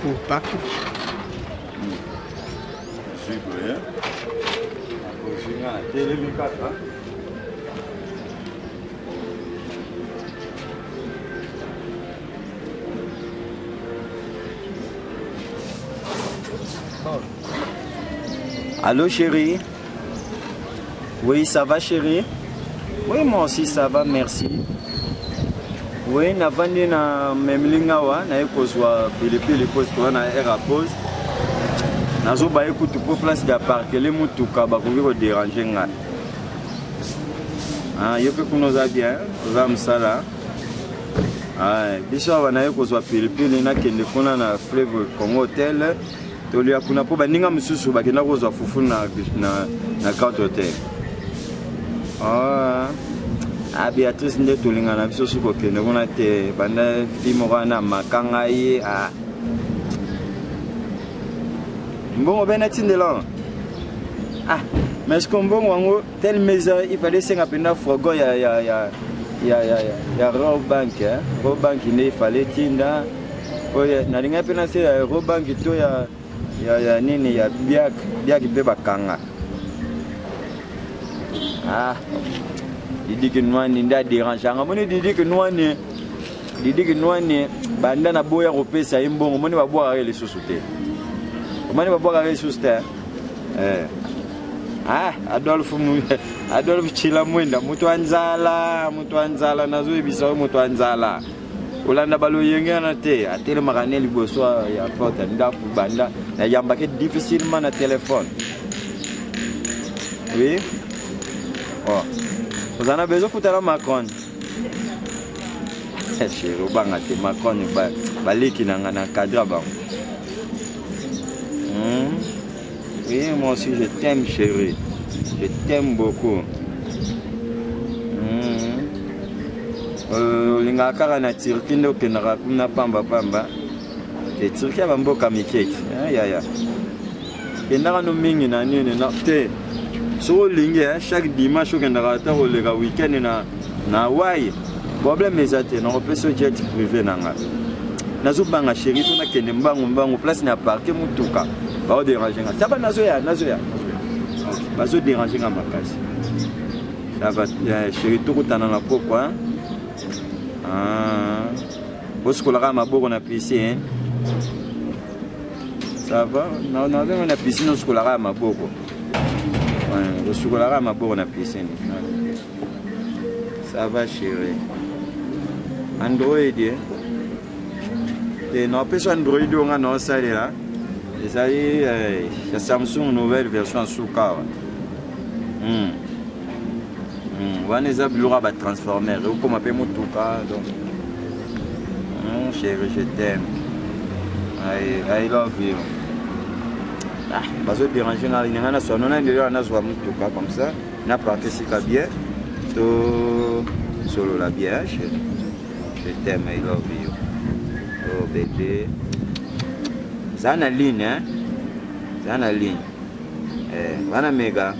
O pack. Segura. Cozinha, ele me catar. Allô chérie? Oui, ça va chérie? Oui, moi aussi ça va, merci. Oui, navandi na memlingawa na ekozwa pilipili pose pour na air à pause. Nazo ba écoute pour place de parquer mutuka ba kongi ko déranger nga. Ah, yo pe kuno za bien, za msala. Ah, biso wana ekozwa pilipili na kende kuna na Fleuve Congo Hotel. Tolia kuna po baninga mususu ba kenda kozwa fufu na Grand Hotel. Ah. Ah, Béatrice nde tolinga na biso suko kende kuna te banda fimo kana makanga ye ah. Mbongo bena tindela. Ah, mais comme mbongo wango tel maison il fallait senga penda frogo ya Rob Bank hein. Rob Bank il fallait tinda. Oya nalinga pena se Rob Bank to ya nini ya biak pe bakanga. Ah. Didi que nous ni nda dérangeant ngomoni didi que nous banda na boya kopesa imbongo moni baboa les sous-souté moni baboa les sous-souté ah Adolphe Chila mwenda mutu anzala nazo ebisa mutu anzala olanda balo yengana te atele makane liboso ya porte nda banda na yamba ke difficilement na téléphone oui oh. Vous en avez besoin pour la Macron. Chérie, Macron, baliki na cadre. Oui, moi aussi je t'aime chérie. Je t'aime beaucoup. Linga kara na Turquie ndo kenara kuna pamba. Ke Turquie bamboka mikeki. Ya. Kenara no mingi na nini na te. So lingue chaque dimanche on a le week-end na Hawaï. Problème ezate na repeso jet privé nanga. Nazo banga chérie to na kende mbango place na parquer mutuka. Ba déranger nga. Ça va nazo ya. Bazo déranger nga makasi. Ça va chérie to kutana na pokwa. Ah. Boskola maboko na piscine. Ça va? Na piscine skola maboko. Le chocolat ma bonne piscine. Ça va chérie. Android et non pas Android on a non ça là. Ça y est, Samsung nouvelle version Suka. On les a bloqués à transformer. Comme appelle mon Tuka donc. Chérie, je t'aime. I love you. Ah, parce que déranger na linga na sono na ndio na zwa mutuka comme ça na participe bien to solo la bien je t'aime I love you oh bébé zana ligne hein zana ligne wana mega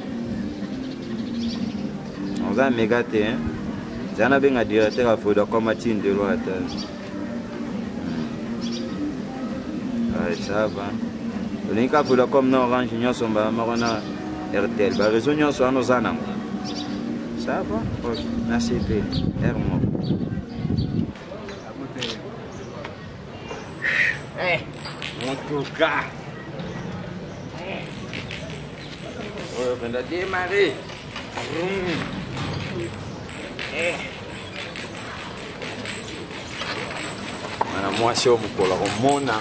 on va mega te hein zana benga directeur à Foda comme Tine de droite ça va. Les cas pour comme non orange nous sommes marona RTL ba réseau nous sommes nos anam ça va merci bé hermo mon tout cas on va démarrer ana moi c'est au pour la mona